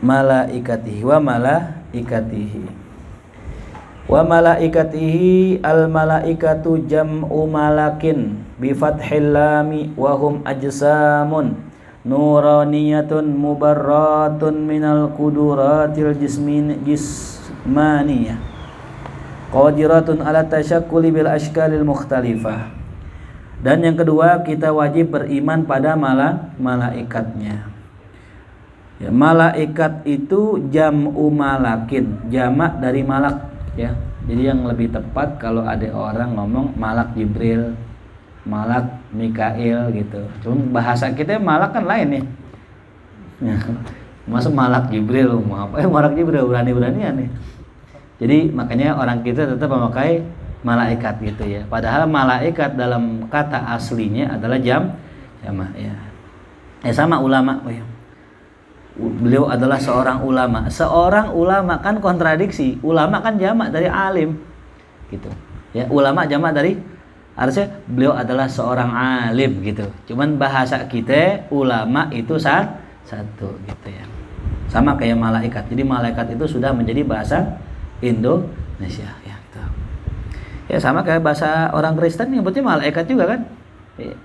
malaikatihi wa malaikatihi al malaikatu jam'u malakin bi fathil lami wa hum ajsamun nuraniyatun mubarratun minal quduratil jismaniyah qadiratun ala tasyakkuli bil ashkalil mukhtalifah. Dan yang kedua, kita wajib beriman pada malaikatnya. Ya, malaikat itu jam'u malakin, jamak dari malak ya. Jadi yang lebih tepat kalau ada orang ngomong malak Jibril, malak Mikail gitu. Cuma bahasa kita malak kan lain nih. Ya. Masa malak Jibril, mau apa? Malak Jibril berani-beranian nih. Jadi makanya orang kita tetap memakai malaikat gitu ya. Padahal malaikat dalam kata aslinya adalah jamak ya. Sama ulama ya. Beliau adalah seorang ulama. Seorang ulama kan kontradiksi. Ulama kan jamak dari alim. Gitu. Ya, ulama jamak dari, harusnya beliau adalah seorang alim gitu. Cuman bahasa kita ulama itu satu gitu ya. Sama kayak malaikat. Jadi malaikat itu sudah menjadi bahasa Indonesia ya. Tuh. Ya sama kayak bahasa orang Kristen nyebutnya malaikat juga kan. Ya.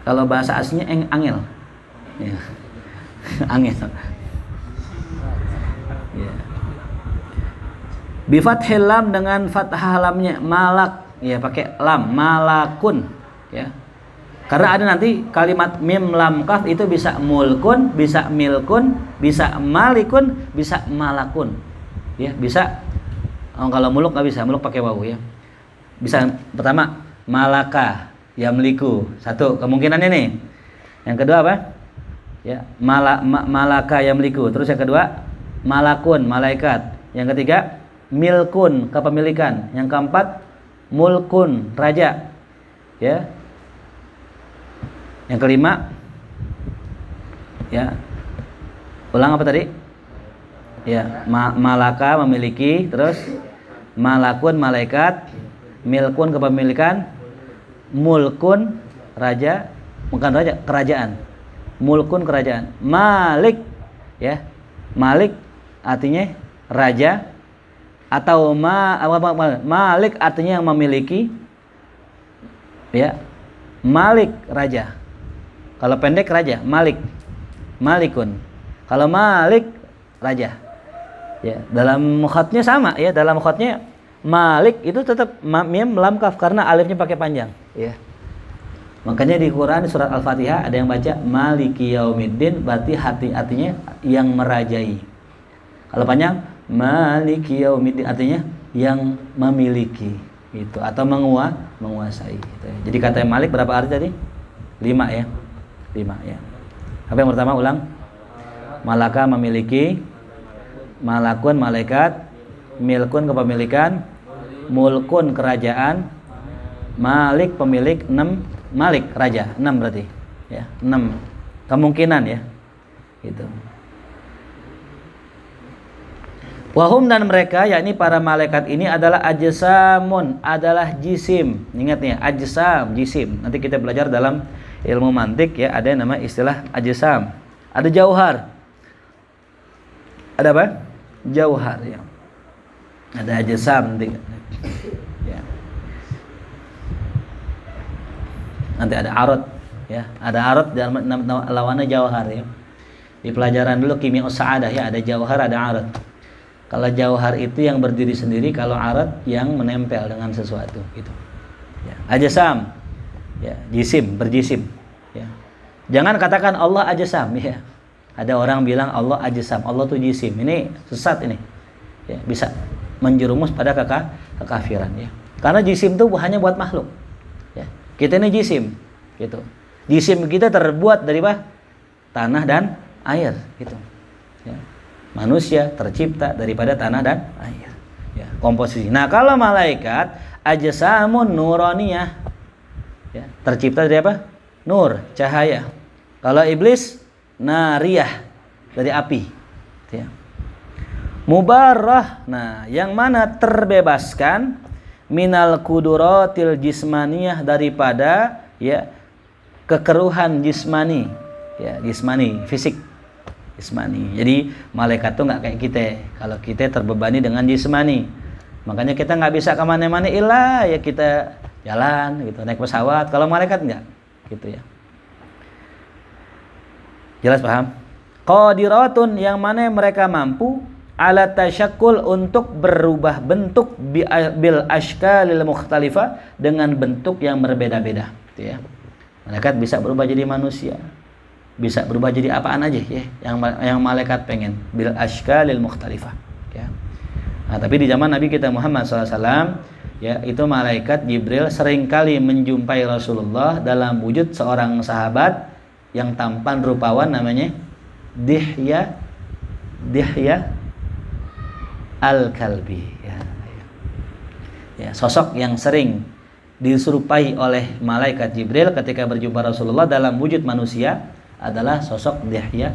Kalau bahasa aslinya angel. Ya. Angin. Ya. Bi fathil lam dengan fathah lamnya malak ya, pakai lam malakun ya. Karena ada nanti kalimat mim lam kaf itu bisa mulkun, bisa milkun, bisa malikun, bisa malakun. Ya, bisa. Kalau muluk enggak bisa, muluk pakai wawu ya. Bisa pertama malaka yamliku. Satu kemungkinannya nih. Yang kedua apa? Ya, malaka yamliku. Terus yang kedua malakun, malaikat. Yang ketiga milkun, kepemilikan. Yang keempat mulkun, raja. Ya. Yang kelima ya. Ulang apa tadi? Ya, malaka memiliki, terus malakun malaikat, milkun kepemilikan, mulkun raja, bukan raja, kerajaan. Mulkun kerajaan, malik ya, malik artinya raja, atau malik artinya yang memiliki ya, malik raja. Kalau pendek raja, malik, malikun. Kalau malik raja ya, dalam khatnya sama ya, dalam khatnya malik itu tetap mim lam kaf karena alifnya pakai panjang ya. Makanya di Quran surat Al-Fatihah ada yang baca Maliki Yaumiddin, berarti artinya yang merajai. Kalau panjang Maliki Yaumiddin artinya yang memiliki itu, atau menguasai gitu. Jadi kata Malik berapa arti tadi? 5 ya. 5 ya. Apa yang pertama ulang? Malaka memiliki, malakun malaikat, milkun kepemilikan, mulkun kerajaan, malik pemilik, 6 malik raja, 6 berarti ya, 6 kemungkinan ya gitu. Wahum dan mereka, yakni para malaikat ini adalah ajsamun, adalah jisim. Ingat nih, ajsam, jisim. Nanti kita belajar dalam ilmu mantik ya, ada yang nama istilah ajsam. Ada jauhar. Ada apa? Jauhar ya. Ada ajsam nanti. Ya. Nanti ada arad ya, ada arad dan lawannya jauhar ya. Di pelajaran dulu kimia sa'adah ya, ada jauhar, ada arad. Kalau jauhar itu yang berdiri sendiri, kalau arad yang menempel dengan sesuatu gitu. Ya. Ajsam ya, jisim, berjisim ya. Jangan katakan Allah ajsam ya. Ada orang bilang Allah ajsam, Allah tuh jisim. Ini sesat ini. Ya, bisa menjerumus pada kekafiran ya. Karena jisim itu hanya buat makhluk. Ya. Kita ini jisim gitu. Jisim kita terbuat dari apa? Tanah dan air gitu. Ya. Manusia tercipta daripada tanah dan air. Ya, komposisi. Nah, kalau malaikat ajsamun nuraniyah ya, tercipta dari apa? Nur, cahaya. Kalau iblis nariyah, dari api. Ya. Mubarrah, nah yang mana terbebaskan minal kuduratil jismaniyah, daripada ya kekeruhan jismani, ya jismani fisik Jismani. Jadi malaikat tuh nggak kayak kita. Kalau kita terbebani dengan jismani, makanya kita nggak bisa kemana-mana ilah ya kita jalan gitu, naik pesawat. Kalau malaikat nggak, gitu ya. Jelas paham? Qadiratun yang mana mereka mampu ala tasyakkul untuk berubah bentuk bil ashkalil mukhtalifah dengan bentuk yang berbeda-beda, gitu ya. Malaikat bisa berubah jadi manusia, bisa berubah jadi apaan aja ya, yang malaikat pengen bil ashkalil mukhtalifah, ya. Nah, tapi di zaman Nabi kita Muhammad SAW, ya, itu malaikat Jibril seringkali menjumpai Rasulullah dalam wujud seorang sahabat yang tampan rupawan namanya Dihya Al-Kalbi, ya, sosok yang sering diserupai oleh malaikat Jibril ketika berjumpa Rasulullah dalam wujud manusia adalah sosok Dihya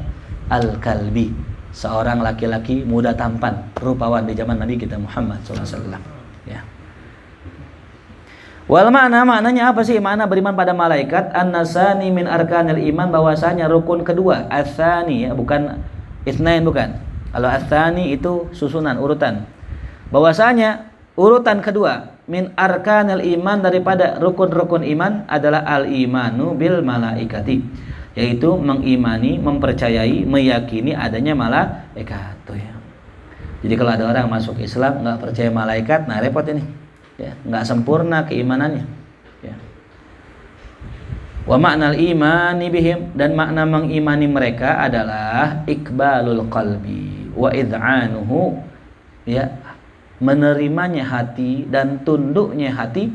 Al-Kalbi, seorang laki-laki muda tampan rupawan di zaman Nabi kita Muhammad SAW, ya. Wal maknanya apa sih? Makna beriman pada malaikat an-nasani min arkanil iman, bahwasanya rukun kedua. Ats-tsani ya, bukan itsnain, bukan. Kalau ats-tsani itu susunan, urutan. Bahwasanya urutan kedua min arkanil iman daripada rukun-rukun iman adalah al-imanu bil malaikati, yaitu mengimani, mempercayai, meyakini adanya malaikat tuh ya. Jadi kalau ada orang masuk Islam nggak percaya malaikat, nah repot ini. Ya, nggak sempurna keimanannya, ya. Wa ma'nal imani bihim, dan makna mengimani mereka adalah ikbalul qalbi wa id'anuhu, ya, menerimanya hati dan tunduknya hati,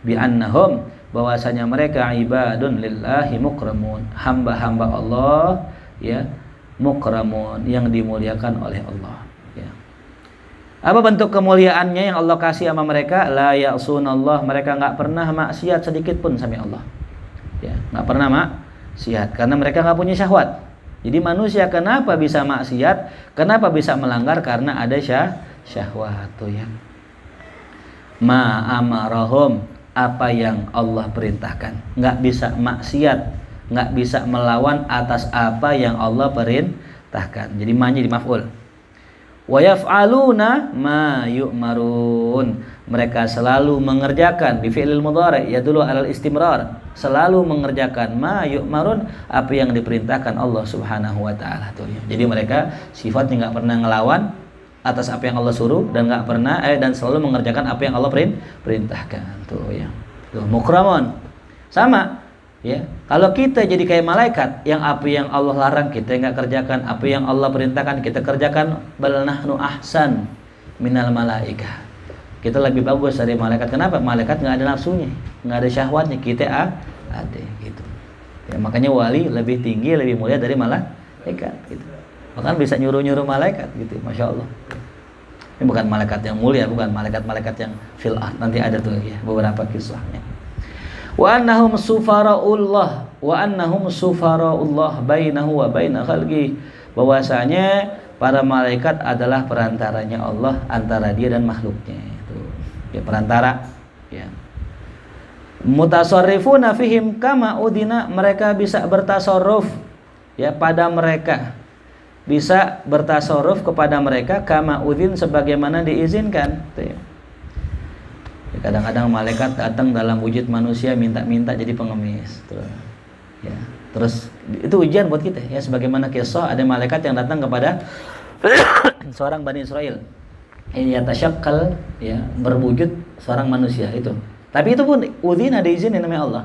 bi annahum, bahwasanya mereka ibadun lillahi mukramun, hamba-hamba Allah, ya, mukramun, yang dimuliakan oleh Allah. Apa bentuk kemuliaannya yang Allah kasih sama mereka? La ya'sunallah, mereka nggak pernah maksiat sedikit pun sama Allah. Ya, nggak pernah maksiat karena mereka nggak punya syahwat. Jadi manusia kenapa bisa maksiat? Kenapa bisa melanggar? Karena ada syahwat tuh ya. Ma amarahum, apa yang Allah perintahkan. Nggak bisa maksiat, nggak bisa melawan atas apa yang Allah perintahkan. Jadi ma-nya di maf'ul. Wa yaf'aluna ma yu'marun, mereka selalu mengerjakan bi fi'lil mudhari' yadullu 'alal istimrar, selalu mengerjakan ma yu'marun, apa yang diperintahkan Allah Subhanahu wa taala tuh ya. Jadi mereka sifatnya enggak pernah ngelawan atas apa yang Allah suruh, dan enggak pernah dan selalu mengerjakan apa yang Allah perintahkan tuh ya. Tuh mukramun. Sama ya, kalau kita jadi kayak malaikat yang apa yang Allah larang kita nggak kerjakan, apa yang Allah perintahkan kita kerjakan, bal nahnu ahsan minal malaikah, kita lebih bagus dari malaikat. Kenapa? Malaikat nggak ada nafsunya, nggak ada syahwatnya, kita ada gitu ya. Makanya wali lebih tinggi, lebih mulia dari malaikat gitu. Bahkan bisa nyuruh malaikat gitu, masya Allah. Ini bukan malaikat yang mulia, bukan malaikat yang fil ard, nanti ada tuh ya beberapa kisahnya. Wa annahum sufara'ullah bainahu wa baina khalqi, bahwasanya para malaikat adalah perantaranya Allah antara dia dan makhluknya itu. Ya, perantara ya. Mutasarrifuna fihim kama udina, mereka bisa bertasarruf ya pada mereka. Bisa bertasarruf kepada mereka kama udin, sebagaimana diizinkan gitu ya. Kadang-kadang malaikat datang dalam wujud manusia minta-minta jadi pengemis ya. Terus itu ujian buat kita ya, sebagaimana kisah ada malaikat yang datang kepada seorang Bani Israel, ini yatasyakkal ya, berwujud seorang manusia itu. Tapi itu pun udzin, ada izin yang namanya Allah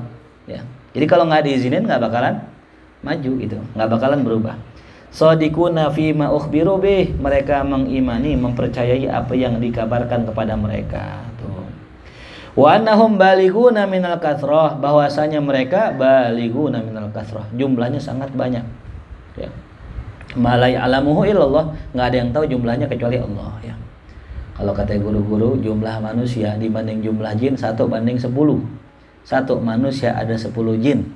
ya. Jadi kalau nggak diizinin nggak bakalan maju gitu, nggak bakalan berubah. Shadiquna fima ukhbiru bih, mereka mengimani, mempercayai apa yang dikabarkan kepada mereka tuh. Wa annahum balighuna minal kathrah, bahwasanya mereka balighuna minal kathrah, jumlahnya sangat banyak ya. Ma la ya'lamuhu illallah, enggak ada yang tahu jumlahnya kecuali Allah ya. Kalau kata guru-guru, jumlah manusia dibanding jumlah jin 1 banding 10. 1 manusia ada 10 jin.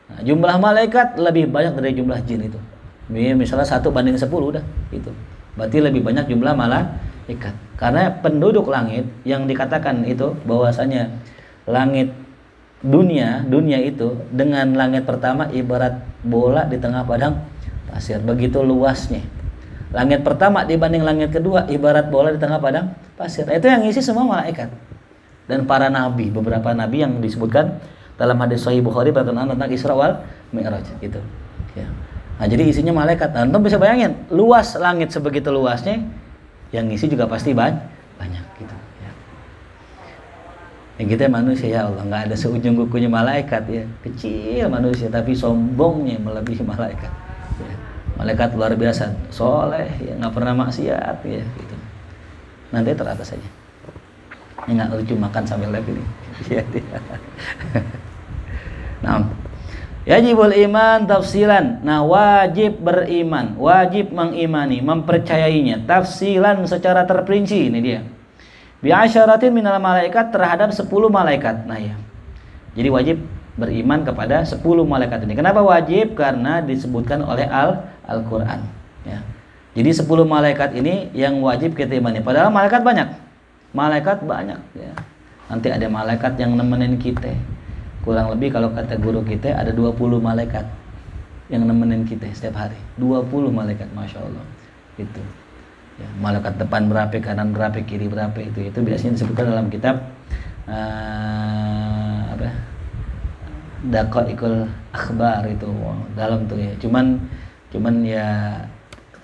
Nah, jumlah malaikat lebih banyak dari jumlah jin itu. Misalnya 1 banding 10 udah gitu. Berarti lebih banyak jumlah malaikat. Karena penduduk langit yang dikatakan itu bahwasanya langit dunia itu dengan langit pertama ibarat bola di tengah padang pasir. Begitu luasnya. Langit pertama dibanding langit kedua ibarat bola di tengah padang pasir. Itu yang ngisi semua malaikat. Dan para nabi, beberapa nabi yang disebutkan dalam hadis Sahih Bukhari berkenaan tentang Isra wal Mi'raj gitu. Ya. Nah, jadi isinya malaikat. Nah, antum bisa bayangin, luas langit sebegitu luasnya, yang ngisi juga pasti banyak gitu. Ya. Yang kita manusia ya Allah, nggak ada seujung kukunya malaikat ya, kecil manusia tapi sombongnya melebihi malaikat. Ya. Malaikat luar biasa, soleh, ya nggak pernah maksiat ya gitu. Nanti teratas saja. Ini nggak lucu makan sambil live ini. Nah, yajibul iman tafsilan. Nah, wajib beriman, wajib mengimani, mempercayainya tafsilan secara terperinci. Ini dia. Bi asyaratin minal malaikat terhadap 10 malaikat. Nah ya. Jadi wajib beriman kepada 10 malaikat ini. Kenapa wajib? Karena disebutkan oleh Al-Qur'an, ya. Jadi 10 malaikat ini yang wajib kita imani. Padahal malaikat banyak. Malaikat banyak ya. Nanti ada malaikat yang nemenin kita. Kurang lebih kalau kata guru kita ada 20 malaikat yang nemenin kita setiap hari. 20 malaikat, Masya Allah. Itu. Ya, malaikat depan berapa, kanan berapa, kiri berapa itu biasanya disebutkan dalam kitab Daqaiqul Akhbar itu dalam tuh ya. Cuman ya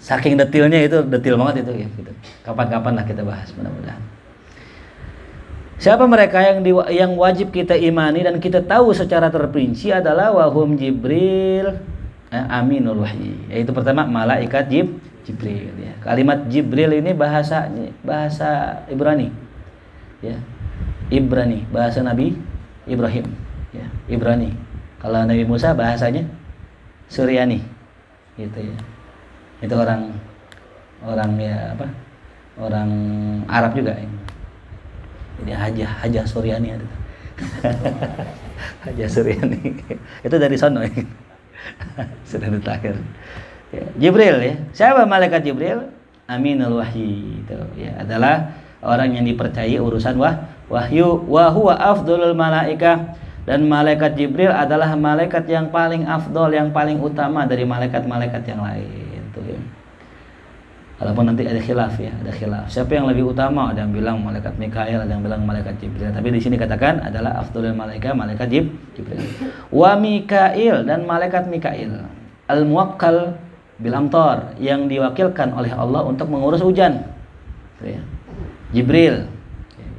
saking detailnya itu detail banget itu ya gitu. Kapan-kapan lah kita bahas mudah-mudahan. Siapa mereka yang wajib kita imani dan kita tahu secara terperinci adalah wahum Jibril aminul wahyi. Yaitu pertama malaikat Jibril ya. Kalimat Jibril ini bahasa Ibrani. Ya. Ibrani, bahasa Nabi Ibrahim, ya. Ibrani. Kalau Nabi Musa bahasanya Suryani. Gitu ya. Itu orang ya apa? Orang Arab juga ya. Jadi Hajah Suryani ada. Hajah Suryani. Itu dari sono ya. Sudah terakhir. Ya, Jibril ya. Siapa malaikat Jibril? Aminul wahyi itu ya, adalah orang yang dipercayai urusan wahyu wa huwa afdhalul malaikah, dan malaikat Jibril adalah malaikat yang paling afdol, yang paling utama dari malaikat-malaikat yang lain tuh ya. Walaupun nanti ada khilaf ya, ada khilaf. Siapa yang lebih utama? Ada yang bilang malaikat Mikail, ada yang bilang malaikat Jibril. Tapi di sini katakan adalah afdhalul malaikah malaikat Jibril. Wa Mikail, dan malaikat Mikail al-muwakkal bil amtar, yang diwakilkan oleh Allah untuk mengurus hujan. Ya. Jibril,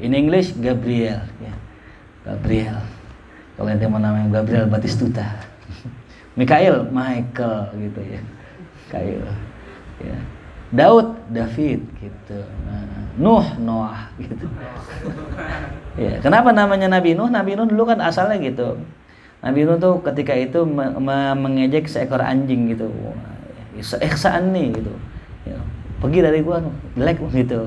in English Gabriel. Ya. Gabriel. Kalau yang mau namanya Gabriel Batistuta. Mikail, Michael gitu ya. Mikail. Ya. Daud, David gitu. Noah gitu. Ya, kenapa namanya Nabi Nuh? Nabi Nuh dulu kan asalnya gitu. Nabi Nuh tuh ketika itu mengejek seekor anjing gitu. Seeksaan nih gitu ya, pergi dari gua jelek gitu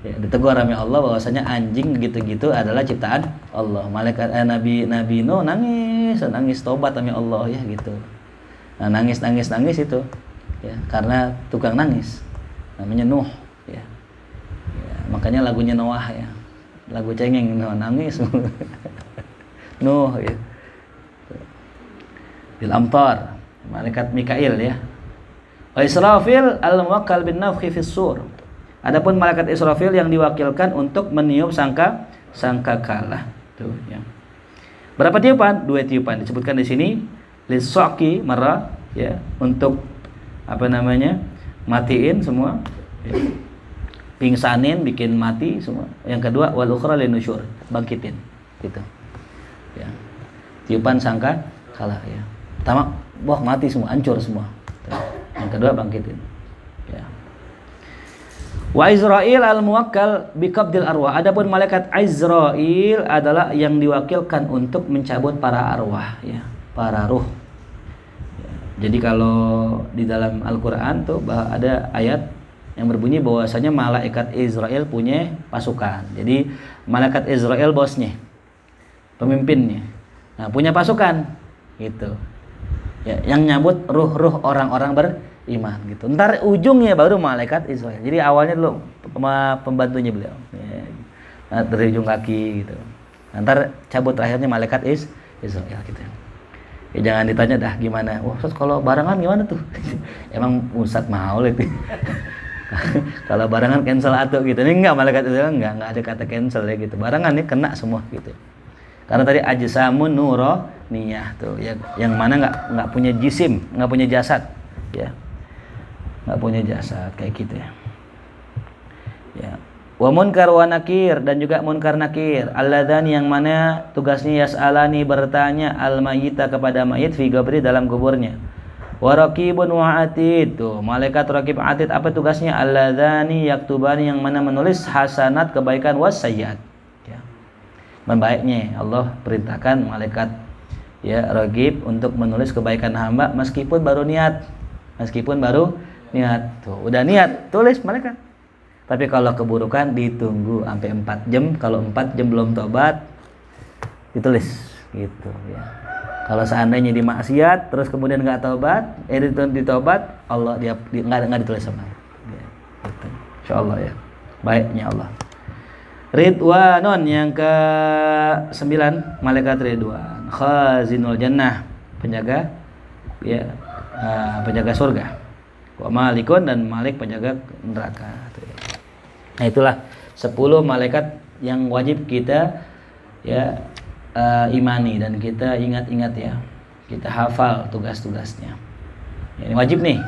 ya, ditegur sama Allah bahwasanya anjing gitu-gitu adalah ciptaan Allah. Malaikat Nabi Nuh nangis tobat sama Allah ya gitu. Nah, nangis itu ya, karena tukang nangis namanya Nuh ya. Ya, makanya lagunya Noah ya, lagu cengeng nangis Nuh ya. Bil amtar, malaikat Mikail ya. Wa Israfil al-muwakkal bin nafkhi fis sur. Adapun malaikat Israfil yang diwakilkan untuk meniup sangkakala. Tuh ya. Berapa tiupan? 2 tiupan disebutkan di sini. Lisaqi marra ya, untuk matiin semua. Ya. Pingsanin, bikin mati semua. Yang kedua wal ukhra linusyur, bangkitin. Gitu. Ya. Tiupan sangkakala ya. Pertama, wah mati semua, hancur semua. Yang kedua bangkitin. Ya. Wa Izrail al-muwakkal biqabdil arwah. Adapun malaikat Izrail adalah yang diwakilkan untuk mencabut para arwah ya, para ruh. Ya. Jadi kalau di dalam Al-Qur'an tuh ada ayat yang berbunyi bahwasanya malaikat Izrail punya pasukan. Jadi malaikat Izrail bosnya, pemimpinnya. Nah, punya pasukan gitu. Ya, yang nyambut ruh-ruh orang-orang beriman gitu. Ntar ujungnya baru malaikat Israel. Jadi awalnya dulu pembantunya beliau. Ya, nah, dari ujung kaki gitu. Ntar cabut terakhirnya malaikat Israel gitu. Ya, jangan ditanya dah gimana. Wah, Ustaz kalau barengan gimana tuh? Emang Ustaz mau itu. Kalau barengan cancel atau gitu. Ini enggak, malaikat itu enggak ada kata cancel ya gitu. Barengan nih kena semua gitu. Karena tadi ajsamun nuraniyah tuh yang mana enggak punya jisim, enggak punya jasad ya. Enggak punya jasad kayak gitu ya. Ya. Wa munkar wa nakir, dan juga munkar nakir, alladzani yang mana tugasnya yas'alani bertanya al mayyita kepada mayit fi qabri dalam kuburnya. Wa raqibun wa atid, tuh malaikat raqib atid apa tugasnya? Alladzani yaktubani yang mana menulis hasanat kebaikan was sayyiat ya. Membaiknya Allah perintahkan malaikat ya raqib untuk menulis kebaikan hamba meskipun baru niat. Tuh udah niat tulis malaikat. Tapi kalau keburukan ditunggu sampai 4 jam. Kalau 4 jam belum tobat, ditulis gitu ya. Kalau seandainya di maksiat terus kemudian nggak tobat, ditobat, Allah dia nggak ditulis sama. Ya, gitu. Insyaallah ya. Baiknya Allah. Ridwanun yang ke-9, malaikat Ridwan, khazinul jannah, penjaga ya, penjaga surga. Wa malikun, dan malik penjaga neraka. Nah itulah 10 malaikat yang wajib kita ya imani dan kita ingat-ingat ya. Kita hafal tugas-tugasnya. Ya, ini wajib nih.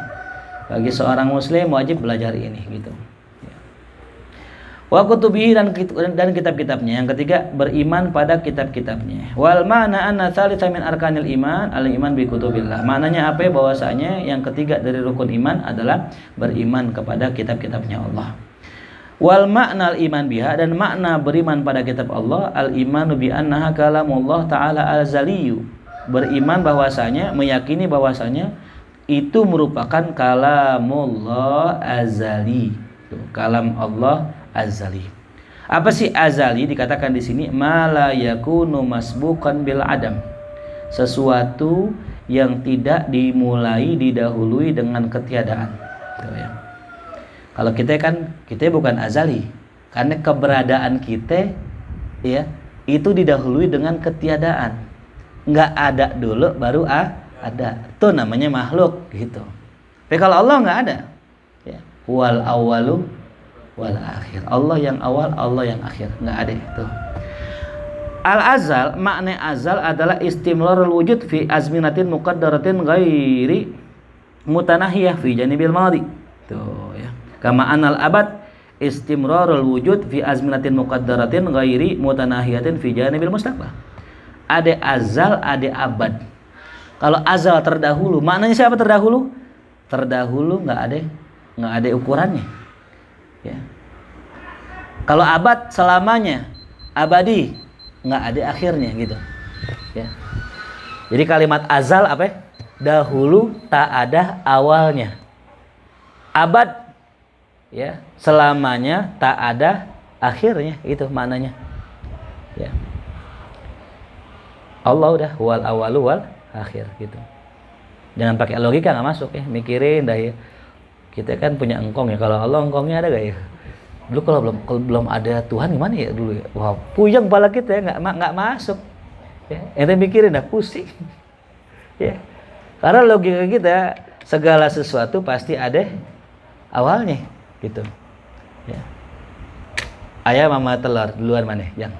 Bagi seorang muslim wajib belajar ini gitu. Ya. Wa kutubihi, dan kitab-kitabnya. Yang ketiga, beriman pada kitab-kitabnya. Wal ma'na anna tsalitsa min arkanil iman al-iman bi kutubillah. Maknanya apa? Bahwasanya yang ketiga dari rukun iman adalah beriman kepada kitab-kitabnya Allah. Wal makna al-iman biha, dan makna beriman pada kitab Allah, al-imanu bi annaha kalamullah ta'ala al-zaliyu. Beriman bahwasanya, meyakini bahwasanya itu merupakan kalamullah azali. Kalam Allah azali. Apa sih azali? Dikatakan di sini ma la yakunu masbuqan bil adam. Sesuatu yang tidak dimulai, didahului dengan ketiadaan. Tuh ya. Kalau kita bukan azali, karena keberadaan kita ya itu didahului dengan ketiadaan. Nggak ada dulu baru ada. Itu namanya makhluk gitu. Tapi kalau Allah nggak ada. Ya. Wal awwalu wal akhir. Allah yang awal, Allah yang akhir. Nggak ada itu. Al-azal, makna azal adalah istimrarul wujud fi azminatin muqaddaratin ghairi mutanahiyah fi janibil madi. Tuh ya. Kama anal abad istimrarul wujud fi azminatin muqaddaratin ghairi mutanahiyatin fi janibil mustaqbal. Ada azal, ada abad. Kalau azal terdahulu, maknanya siapa terdahulu? Terdahulu nggak ada ukurannya. Ya. Kalau abad selamanya, abadi, nggak ada akhirnya gitu. Ya. Jadi kalimat azal apa? Dahulu tak ada awalnya. Abad ya, selamanya tak ada akhirnya, itu maknanya. Ya. Allah udah wal awalu wal akhir gitu. Jangan pakai logika, nggak masuk ya, mikirin dah ya. Kita kan punya engkong ya, kalau Allah engkongnya ada gak ya? Dulu kalau belum ada Tuhan gimana ya dulu ya? Wah, puyeng kepala kita ya, nggak masuk. Ya, ente mikirin dah pusing. Ya. Karena logika kita segala sesuatu pasti ada awalnya. Gitu ya. Ayam sama telur duluan mana yang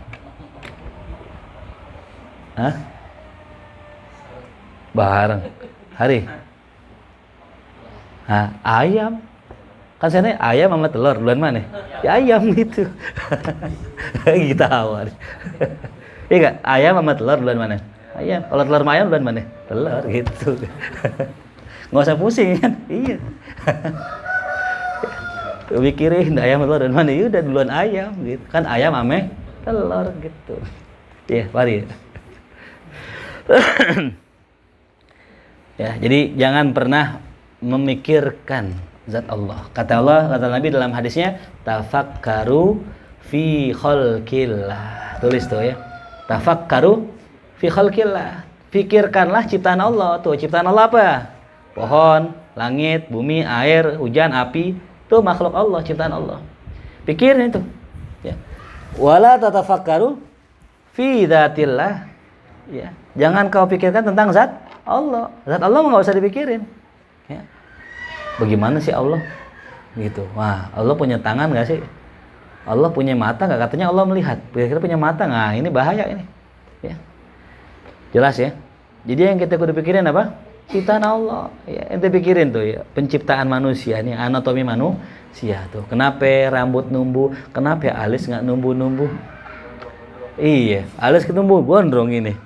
bareng hari ayam kan sana ayam sama telur duluan mana ya ayam gitu. Kita awal iya gak? Ayam sama telur duluan mana ayam. Kalau telur sama ayam duluan mana telur gitu. Nggak usah pusing kan. Iya. Mikirin ayam telur dan mana, ya udah duluan ayam gitu kan, ayam ame telur gitu. Iya, mari. Ya, jadi jangan pernah memikirkan zat Allah. Kata Nabi dalam hadisnya, tafakkaru fi khalqillah. Tulis tuh ya. Tafakkaru fi khalqillah. Pikirkanlah ciptaan Allah. Tuh, ciptaan Allah apa? Pohon, langit, bumi, air, hujan, api. Itu makhluk Allah, ciptaan Allah. Pikirin itu. Ya. Wala tatafakkaru fi dzatillah. Ya. Jangan kau pikirkan tentang zat Allah. Zat Allah nggak usah dipikirin. Ya. Bagaimana sih Allah? Gitu. Wah, Allah punya tangan nggak sih? Allah punya mata nggak? Katanya Allah melihat. Kira-kira punya mata nggak? Ini bahaya ini. Ya. Jelas ya. Jadi yang kita kudu pikirin apa? Ciptaan Allah. Ya, ente pikirin tuh ya, penciptaan manusia ini, anatomi manusia tuh. Kenapa rambut numbuh? Kenapa alis nggak numbuh-numbuh? Iya, alis ketumbuh gondrong ini.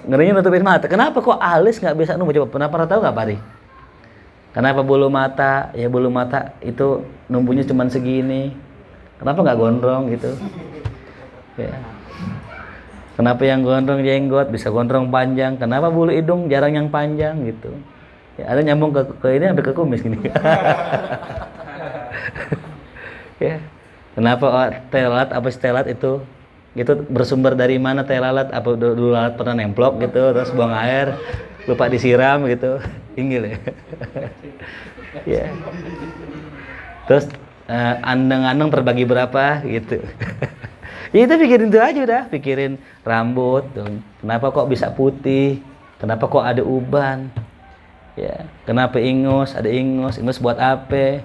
Ngerinya nutupin mata. Kenapa kok alis nggak bisa numbuh? Coba pernah tahu nggak, Pari? Kenapa bulu mata? Ya bulu mata itu numbuhnya cuma segini. Kenapa nggak gondrong gitu? Ya. Kenapa yang gondrong jenggot bisa gondrong panjang? Kenapa bulu hidung jarang yang panjang gitu? Ya, ada nyambung ke ini sampai ke kumis gini. Ya. Kenapa telat apa stelat itu bersumber dari mana teh lalat? Apa dulu lalat pernah nemplok gitu terus buang air lupa disiram gitu, inggil ya. Ya. Terus andeng-andeng terbagi berapa gitu. Ya itu pikirin itu aja udah, pikirin rambut tuh. Kenapa kok bisa putih? Kenapa kok ada uban? Ya, kenapa ingus? Ada ingus buat apa?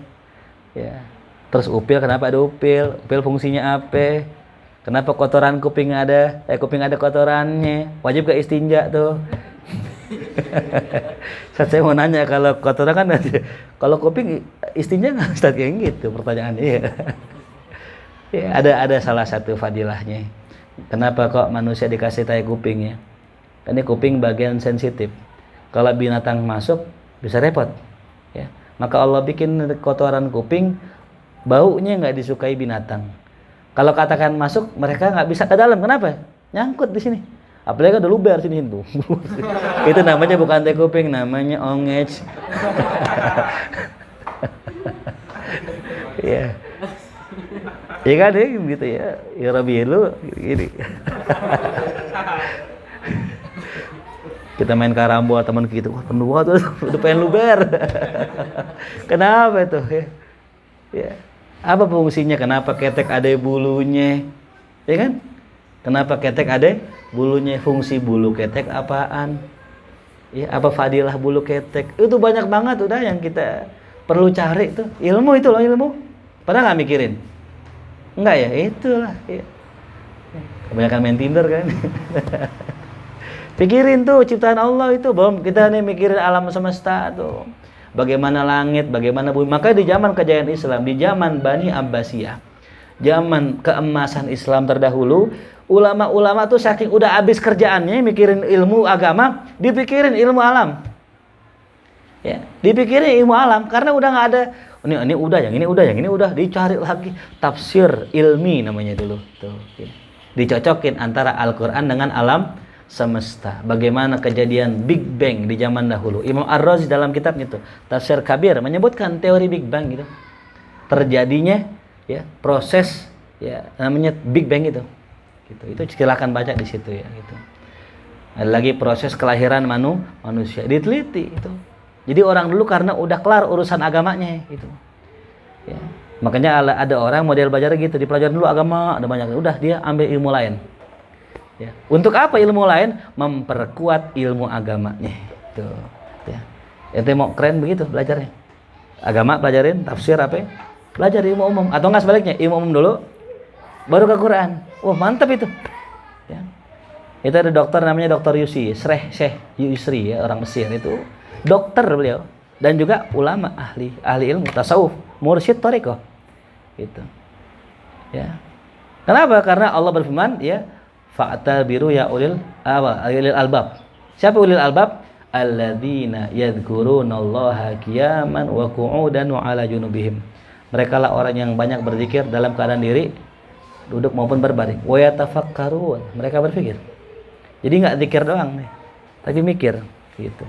Ya. Terus upil, kenapa ada upil? Upil fungsinya apa? Kenapa kotoran kuping ada kotorannya? Wajib gak istinja tuh? Saya mau nanya, kalau kotoran kan kalau kuping istinja nggak Ustaz, kayak gitu pertanyaannya ya. Ya, ada salah satu fadilahnya. Kenapa kok manusia dikasih tai kuping ya? Ini kuping bagian sensitif. Kalau binatang masuk bisa repot. Ya. Maka Allah bikin kotoran kuping, baunya nggak disukai binatang. Kalau katakan masuk, mereka nggak bisa ke dalam. Kenapa? Nyangkut di sini. Apalagi ada luber sini tuh. Itu namanya bukan tai kuping, namanya ongej. Ya. Ya kan ya gitu ya. Ya Rabbi lu gini. Kita main karambol teman gitu, wah penuh tuh udah pengen luber. Kenapa itu ya? Ya. Apa fungsinya? Kenapa ketek ada bulunya? Ya kan? Kenapa ketek ada bulunya? Fungsi bulu ketek apaan? Ya, apa fadilah bulu ketek? Itu banyak banget udah yang kita perlu cari tuh. Ilmu itu loh, ilmu. Pernah nggak mikirin? Enggak ya, itulah ya. Kebanyakan main Tinder kan. Pikirin tuh ciptaan Allah itu, belum kita nih mikirin alam semesta tuh. Bagaimana langit, bagaimana bumi. Maka di zaman kejayaan Islam, di zaman Bani Abbasiyah, zaman keemasan Islam terdahulu, ulama-ulama tuh saking udah habis kerjaannya mikirin ilmu agama, dipikirin ilmu alam. Ya, dipikirin ilmu alam karena udah nggak ada. Ini udah, yang ini udah, dicari lagi tafsir ilmi namanya dulu tuh. Ya. Dicocokin antara Al-Qur'an dengan alam semesta. Bagaimana kejadian Big Bang di zaman dahulu. Imam Ar-Razi dalam kitabnya itu Tafsir Kabir menyebutkan teori Big Bang gitu. Terjadinya ya proses ya namanya Big Bang itu. Gitu. Itu silakan baca di situ ya gitu. Ada lagi proses kelahiran manusia diteliti itu. Jadi orang dulu karena udah kelar urusan agamanya gitu. Ya. Makanya ada orang model belajar gitu, dipelajari dulu agama, ada banyak. Udah dia ambil ilmu lain. Ya. Untuk apa ilmu lain? Memperkuat ilmu agamanya. Tuh. Ya. Ente mau keren begitu belajarnya. Agama pelajarin, tafsir apa? Belajar ilmu umum atau enggak sebaliknya, ilmu umum dulu baru ke Quran. Wah, mantap itu. Ya. Itu ada dokter namanya Dr. Yusri, Syekh Yusri ya, orang Mesir itu. Dokter beliau dan juga ulama ahli ilmu tasawuf, mursyid thariqah. Gitu. Ya. Kenapa? Karena Allah berfirman ya, fa'tabiru ya ulil albab. Siapa ulil albab? Alladzina yadhkurunallaha qiyaman wa qu'udan wa 'ala junubihim. Mereka lah orang yang banyak berzikir dalam keadaan diri, duduk maupun berbaring. Wa yatafakkarun. Mereka berpikir. Jadi enggak zikir doang nih, tapi mikir gitu.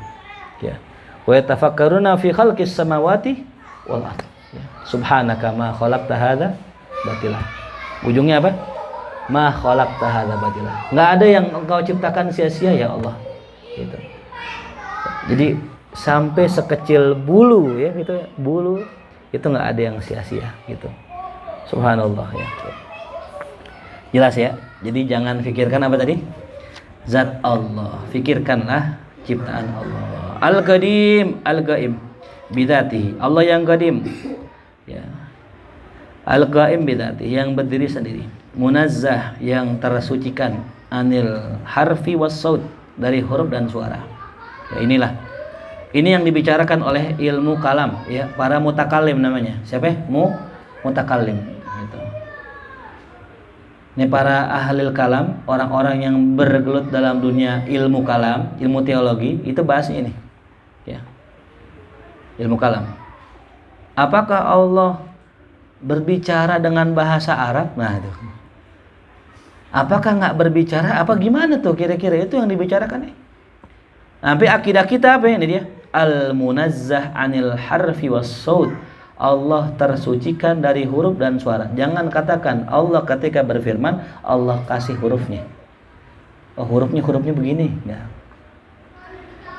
Ya. Wa yatafakkaruna fi khalqis samawati wal ardh. Ya. Subhanaka ma khalaqta hadza batila. Ujungnya apa? Ma khalaqta hadza batila. Enggak ada yang engkau ciptakan sia-sia ya Allah. Gitu. Jadi sampai sekecil bulu ya gitu, bulu itu enggak ada yang sia-sia gitu. Subhanallah ya. Jelas ya. Jadi jangan pikirkan apa tadi? Zat Allah. Fikirkanlah ciptaan Allah. Al-Qadim, Al-Qaim bidzatihi. Allah yang qadim. Ya. Al-Qaim bidzatihi, yang berdiri sendiri. Munazzah, yang tersucikan, anil harfi was saut, dari huruf dan suara. Ya, inilah. Ini yang dibicarakan oleh ilmu kalam, ya, para mutakallim namanya. Siapa? Mutakallim. Gitu. Ini para ahli kalam, orang-orang yang bergelut dalam dunia ilmu kalam, ilmu teologi, itu bahas ini. Ya. Ilmu kalam. Apakah Allah berbicara dengan bahasa Arab? Nah, itu. Apakah nggak berbicara? Apa gimana tuh kira-kira? Itu yang dibicarakan nih. Sampai akidah kita apa ini dia? Al-munazzah anil harfi was saut. Allah tersucikan dari huruf dan suara. Jangan katakan Allah ketika berfirman Allah kasih hurufnya. Oh, hurufnya begini. Enggak.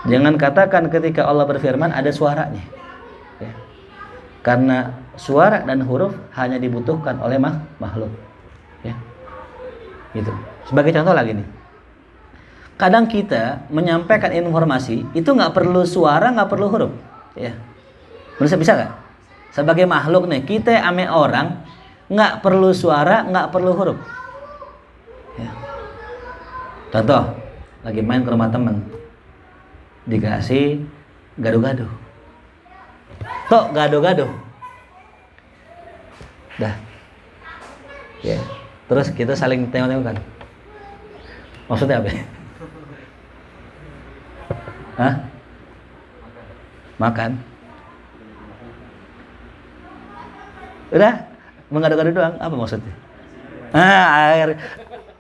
Jangan katakan ketika Allah berfirman ada suaranya. Ya. Karena suara dan huruf hanya dibutuhkan oleh makhluk. Ya. Gitu. Sebagai contoh lagi nih. Kadang kita menyampaikan informasi itu nggak perlu suara, nggak perlu huruf. Ya. Bisa nggak? Sebagai makhluk nih, kita ame orang nggak perlu suara, nggak perlu huruf. Ya. Contoh, lagi main ke rumah teman, dikasih gado-gado. Tok gado-gado. Dah. Ya. Terus kita saling tengok-tengokan. Maksudnya apa? Hah? Makan. Udah, mengadu-gadu doang. Apa maksudnya?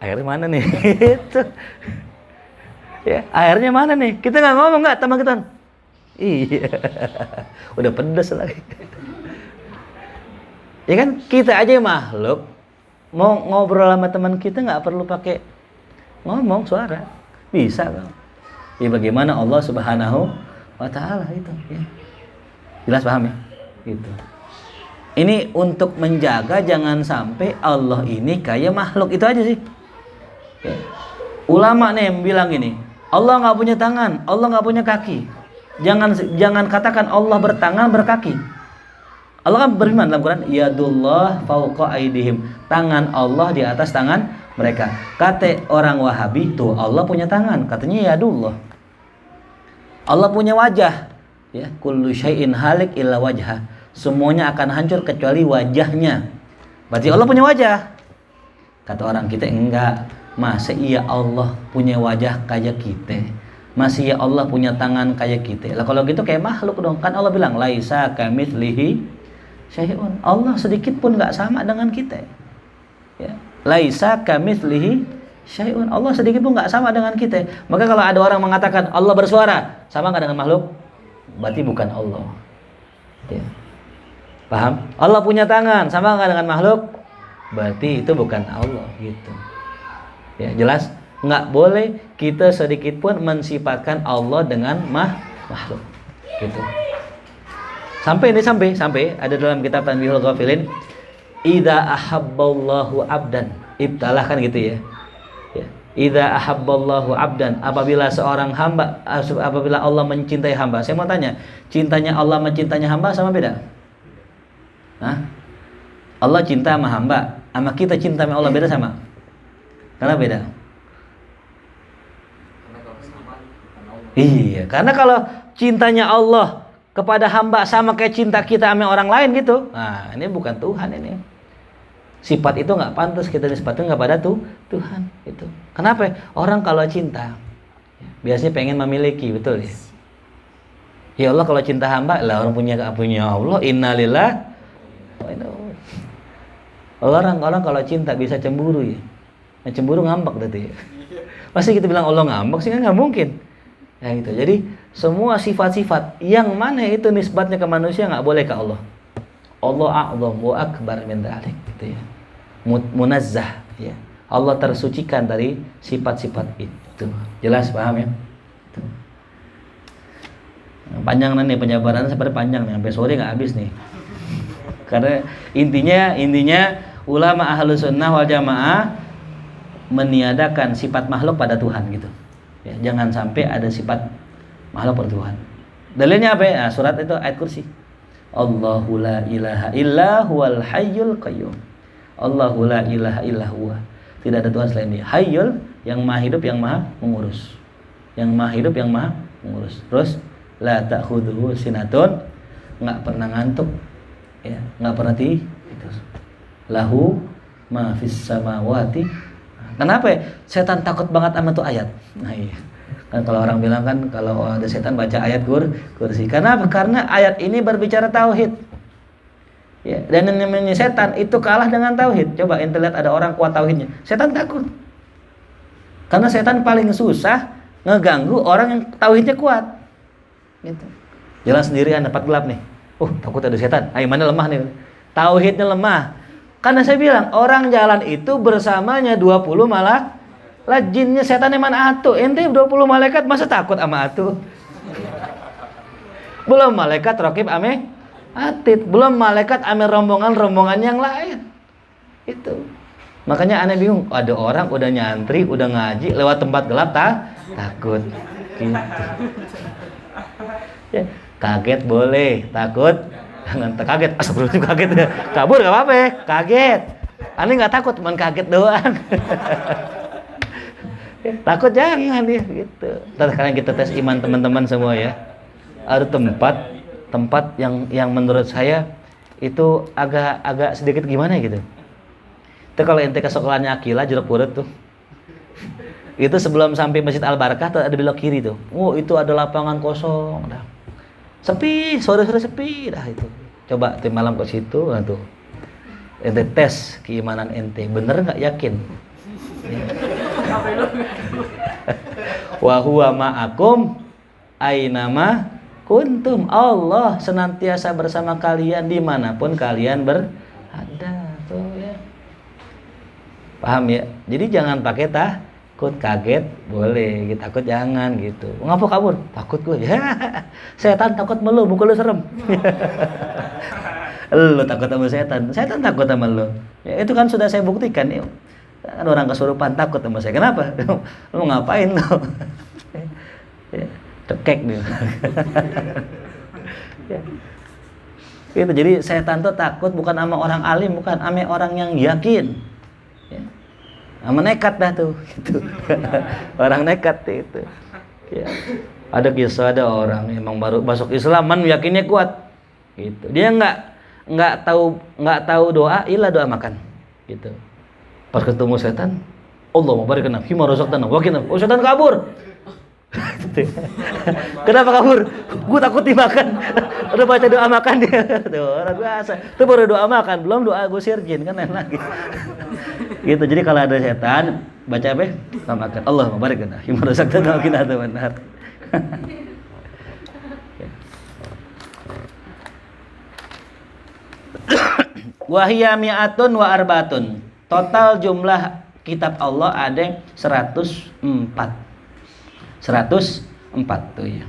Air mana nih? Itu. Ya, airnya mana nih? Kita nggak ngomong nggak sama kita. Iya. Udah pedes lagi. Ya kan kita aja makhluk mau ngobrol sama teman kita nggak perlu pakai ngomong suara. Bisa kok. Ya bagaimana Allah Subhanahu wa taala itu, ya. Jelas paham ya? Gitu. Ini untuk menjaga jangan sampai Allah ini kayak makhluk, itu aja sih. Ya. Ulama nih yang bilang gini, Allah nggak punya tangan, Allah nggak punya kaki. Jangan katakan Allah bertangan berkaki. Allah kan berfirman dalam Quran, yadullah fauqa aidihim, tangan Allah di atas tangan mereka. Kata orang Wahabi tuh Allah punya tangan, katanya yadullah. Allah punya wajah, ya, kullu syai'in halik illa wajhah. Semuanya akan hancur kecuali wajahnya. Berarti Allah punya wajah. Kata orang kita enggak. Masa iya Allah punya wajah kayak kita? Masih ya Allah punya tangan kayak kita? Lah kalau gitu kayak makhluk dong. Kan Allah bilang laisa kamitslihi syai'un. Allah sedikit pun enggak sama dengan kita. Ya. Laisa kamitslihi syai'un. Allah sedikit pun enggak sama dengan kita. Maka kalau ada orang mengatakan Allah bersuara, sama enggak dengan makhluk? Berarti bukan Allah. Ya. Paham? Allah punya tangan, sama nggak dengan makhluk? Berarti itu bukan Allah, gitu. Ya, jelas? Nggak boleh kita sedikit pun mensifatkan Allah dengan makhluk, gitu. Sampai ada dalam kitab Tanbihul Ghafilin, idza ahabballahu abdan, ibtalah kan gitu ya. Ya. Idza ahabballahu abdan, apabila seorang hamba, apabila Allah mencintai hamba. Saya mau tanya, cintanya Allah mencintanya hamba sama beda? Hah? Allah cinta sama hamba, sama kita cinta sama Allah beda sama? Karena beda. Iya, karena kalau cintanya Allah kepada hamba sama kayak cinta kita sama orang lain gitu, nah ini bukan Tuhan ini. Sifat itu nggak pantas kita nisbatin kepada Tuhan itu. Kenapa? Orang kalau cinta biasanya pengen memiliki, betul ya? Ya Allah kalau cinta hamba, lah orang punya Allah, innalillah. Orang kalau cinta bisa cemburu ya. Nah, cemburu ngambek berarti ya. Pasti kita bilang Allah ngambek sih kan nggak mungkin. Ya gitu. Jadi semua sifat-sifat yang mana itu nisbatnya ke manusia nggak boleh ke Allah. Allah a'zam wa akbar min dzalik gitu ya. Munazzah ya. Allah tersucikan dari sifat-sifat itu. Jelas paham ya? Tuh. Panjang nih penjabarannya seperti panjang nih, sampai sore nggak habis nih. Karena intinya ulama ahlus sunnah wal jamaah meniadakan sifat makhluk pada Tuhan gitu. Ya, jangan sampai ada sifat makhluk bertuhan. Dalilnya apa? Nah, surat itu ayat kursi. Allahu la ilaha illa huwal hayyul qayyum. Allahu la ilaha illa huwa. Tidak ada Tuhan selain Dia. Hayyul, yang maha hidup, yang maha mengurus. Yang maha hidup, yang maha mengurus. Terus la ta'khudhuhu sinatun, enggak pernah ngantuk. Ya, enggak pernah itu. Lahu ma fis samawati. Kenapa ya? Setan takut banget sama tuh ayat. Nah, iya. Kan kalau orang bilang kan kalau ada setan baca ayat kursi. Kenapa? Karena ayat ini berbicara tauhid. Ya, dan yang namanya setan itu kalah dengan tauhid. Coba ente lihat ada orang kuat tauhidnya. Setan takut. Karena setan paling susah ngeganggu orang yang tauhidnya kuat. Gitu. Jalan sendirian dapat gelap nih. Takut ada setan. Mana lemah nih. Tauhidnya lemah. Karena saya bilang orang jalan itu bersamanya 20 malah lah jinnya setannya mana atuh. Ente 20 malaikat masa takut sama atuh. Belum malaikat raqib ame atid, belum malaikat ame rombongan-rombongan yang lain. Itu. Makanya aneh bingung, ada orang udah nyantri, udah ngaji lewat tempat gelap takut. Gitu. Ya, kaget boleh, takut jangan kaget. Astagfirullahaladzim, kaget ya. Kabur enggak apa-apa ya, kaget. Aneh enggak takut, cuma kaget doang. Takut jangan ya gitu. Sekarang kita tes iman teman-teman semua ya. Ada tempat yang menurut saya itu agak sedikit gimana gitu. Itu kalau ente ke sekolahnya Akila Jeruk Purut tuh. Itu sebelum sampai Masjid Al Barakah tuh ada belok kiri tuh. Itu ada lapangan kosong dah. Sepi, sore-sore sepi dah itu. Coba tim malam ke situ lah tuh. Ente tes keimanan ente, bener enggak yakin? Wa huwa ma'akum ainama kuntum. Allah senantiasa bersama kalian dimanapun kalian berada. Tuh ya. Paham ya? Jadi jangan pakai takut, kaget boleh, gitu. Takut jangan gitu. Ngapa kabur? Takut gue. Ya, setan takut melu, muka lu serem. Lu takut sama setan takut sama lu. Ya, itu kan sudah saya buktikan ya. Kan orang kesurupan takut sama saya. Kenapa? Lu ngapain lu? Ya, cekek dia. Ya. Itu jadi setan tuh takut bukan sama orang alim, bukan sama orang yang yakin. Ya. Sama nekat dah tuh, gitu. Orang nekat itu. Ya. Ada kisah ada orang emang baru masuk Islam, yakinnya kuat. Gitu. Dia nggak tahu doa, ilah doa makan. Gitu. Pas ketemu setan, Allah barik lana fima razaqtana wa qina. Setan kabur. Kenapa kabur? Gue takut dimakan. Udah baca doa makan dia. Tuh, orang biasa. Itu baru doa makan, belum doa gusir jin kan lain lagi. Gitu. Jadi kalau ada setan, baca apa? Doa makan. Allah barik lana fima razaqtana wa qina adzabannar. Wa hiya mi'atun wa arbatun. Total jumlah kitab Allah ada 104 tuh ya.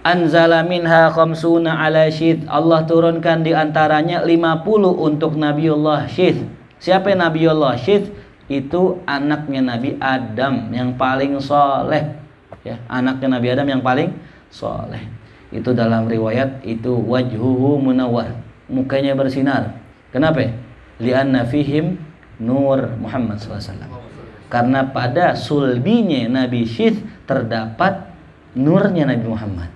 Anzala minha khamsuna ala syith. Allah turunkan di antaranya 50 untuk Nabiullah Syith. Siapa Nabiullah Syith? Itu anaknya Nabi Adam yang paling soleh ya, anaknya Nabi Adam yang paling soleh. Itu dalam riwayat itu wajhuhu munawwar, mukanya bersinar. Kenapa? Lianna fihim nur Muhammad SAW. Karena pada sulbinya Nabi Syith terdapat nurnya Nabi Muhammad.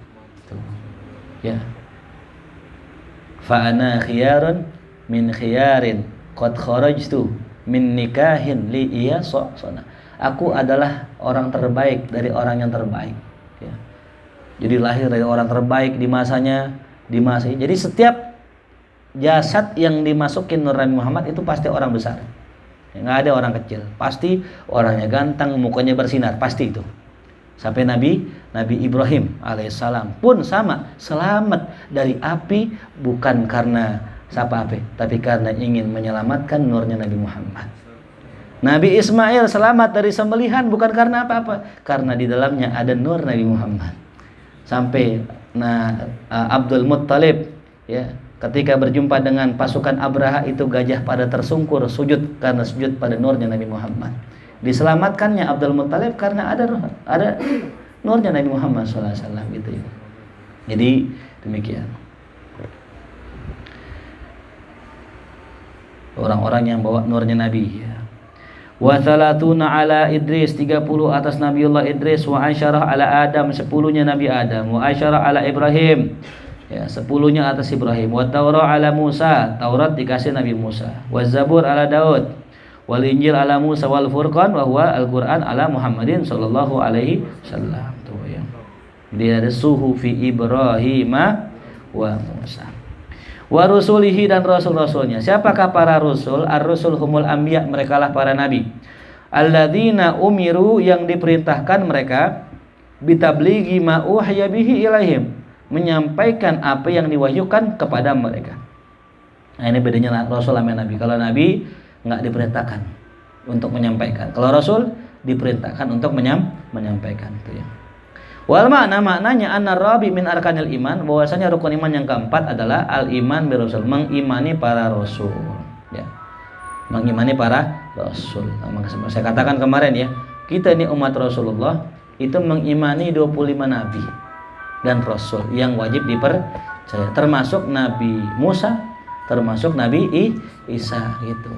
Tuh. Ya. Fa ana khiyarun min khiyarin qad kharajtu min nikahin li iya sona. Aku adalah orang terbaik dari orang yang terbaik. Ya. Jadi lahir dari orang terbaik di masanya, Jadi setiap jasad yang dimasukin Nur Nabi Muhammad itu pasti orang besar. Nggak ada orang kecil. Pasti orangnya ganteng, mukanya bersinar, pasti itu. Sampai Nabi Ibrahim alaihissalam pun sama, selamat dari api bukan karena api, tapi karena ingin menyelamatkan nurnya Nabi Muhammad. Nabi Ismail selamat dari sembelihan bukan karena apa-apa, karena di dalamnya ada nur Nabi Muhammad. Sampai Abdul Muttalib ya, ketika berjumpa dengan pasukan Abraha itu gajah pada tersungkur sujud karena sujud pada nurnya Nabi Muhammad. Diselamatkannya Abdul Muttalib karena ada nurnya Nabi Muhammad SAW gitu ya. Jadi demikian. Orang-orang yang bawa nurnya Nabi ya. Wa 30 ala Idris, 30 atas Nabiullah Idris, wa asyarah ala Adam, 10-nya Nabi Adam, wa asyarah ala Ibrahim, ya 10-nya atas Ibrahim, wa Taurah ala Musa, Taurat dikasih Nabi Musa, wa Zabur ala Daud, wal Injil ala Musa, wal Furqan wa huwa Al-Qur'an ala Muhammadin sallallahu alaihi wasallam. Tuh ya. Jadi ada suhufi Ibrahim wa Musa. Wa rusulihi, dan rasul-rasulnya. Siapakah para rasul? Ar-rusul humul anbiya, merekalah para nabi. Alladzina umiru, yang diperintahkan mereka bitablighi ma uhiya bihi ilaihim, menyampaikan apa yang diwahyukan kepada mereka. Nah, ini bedanya rasul sama nabi. Kalau nabi enggak diperintahkan untuk menyampaikan. Kalau rasul diperintahkan untuk menyampaikan itu ya. Wal maknanya an-rabi min arkanil iman, bahwasanya rukun iman yang keempat adalah al-iman bi rasul, mengimani para rasul ya. Mengimani para rasul. Nah, saya katakan kemarin ya, kita ini umat Rasulullah itu mengimani 25 nabi dan rasul yang wajib dipercaya, termasuk Nabi Musa, termasuk Nabi Isa gitu.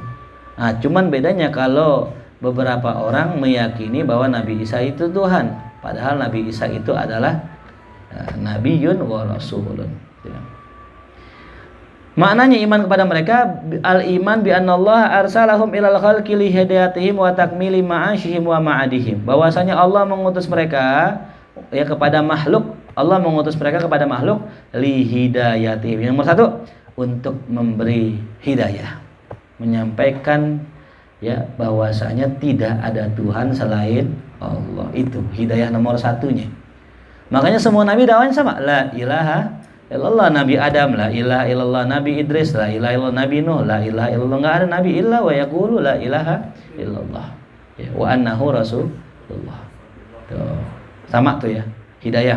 Nah, cuman bedanya kalau beberapa orang meyakini bahwa Nabi Isa itu Tuhan. Padahal Nabi Isa itu adalah Nabiyun wa Rasulun. Maknanya iman kepada mereka, al-iman bi annallaha arsalahum ilal khalqi li hidayatihim wa takmili ma'ashihim wa ma'adihim. Bahwasanya Allah mengutus mereka ya kepada makhluk, Allah mengutus mereka kepada makhluk li hidayatihim. Yang nomor 1, untuk memberi hidayah, menyampaikan ya bahwasanya tidak ada Tuhan selain Allah. Itu hidayah nomor 1-nya. Makanya semua nabi dakwahnya sama, la ilaha illallah. Nabi Adam la ilaha illallah, Nabi Idris la ilaha illallah, Nabi Nuh la ilaha illallah. Enggak ada nabi illa wa yaqulu la ilaha illallah ya, wa annahu rasulullah. Tuh. Sama tuh ya, hidayah.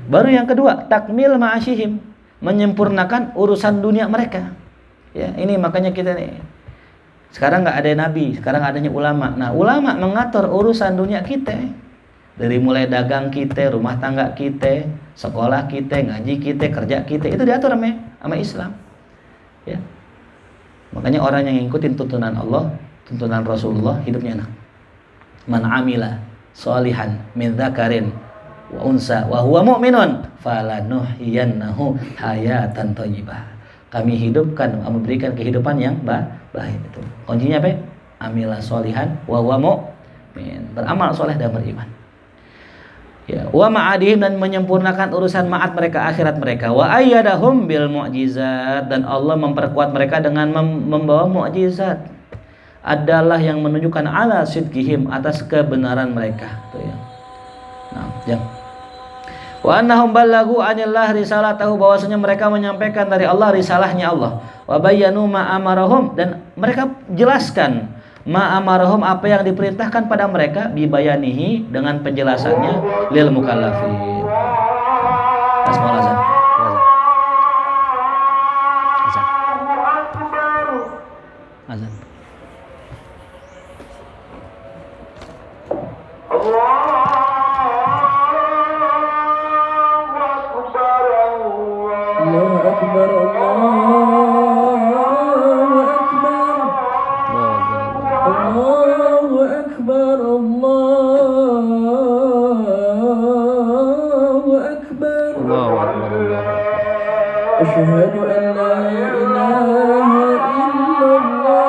Baru yang kedua, takmil ma'asyihim, menyempurnakan urusan dunia mereka. Ya, ini makanya kita nih sekarang nggak ada nabi, sekarang adanya ulama. Nah, ulama mengatur urusan dunia kita, dari mulai dagang kita, rumah tangga kita, sekolah kita, ngaji kita, kerja kita, itu diatur sama Islam. Ya, makanya orang yang ngikutin tuntunan Allah, tuntunan Rasulullah, hidupnya enak. Man amila sholihan min dzakarin wa unsa wa huwa mu'minun falanuhyiyannahu hayatan thayyibah. Kami hidupkan, memberikan kehidupan yang baik. Itu kuncinya apa? Amilah solihan wa huwa mu'min, beramal soleh dan beriman ya. Wa ma'adihim, dan menyempurnakan urusan ma'ad mereka, akhirat mereka. Wa ayyadahum bil mu'jizat, dan Allah memperkuat mereka dengan membawa mu'jizat, adalah yang menunjukkan ala sidqihim, atas kebenaran mereka tuh ya. Nah, yang wa annahum ballagu anillah risalatahu, bahwasanya mereka menyampaikan dari Allah risalahnya Allah. Wa bayyanu ma amarahum, dan mereka jelaskan ma amarahum, apa yang diperintahkan pada mereka, bibayanihi, dengan penjelasannya, lil mukallafin. Asmaul azan. Azan. Asyhadu an la ilaha illallah.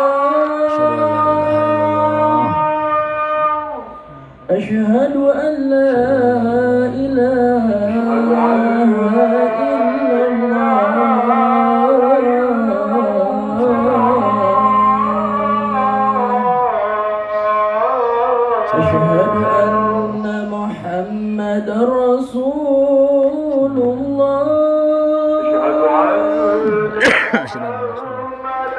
Asyhadu an la ilaha illallah. Asyhadu anna Muhammadar Rasulullah.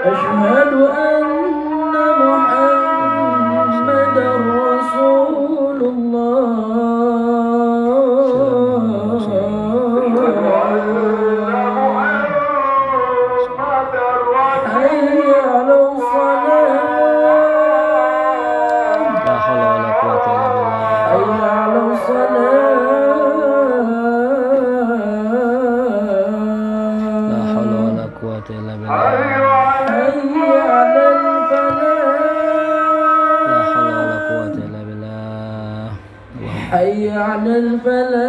Asyhadu anna Muhammadar Rasulullah. Hayya 'alal salah. La haula wala quwwata illa billah. Hayya 'alal salah. illa billah. حي على الفلاح La haula wala quwwata illa billah. حي على الفلاح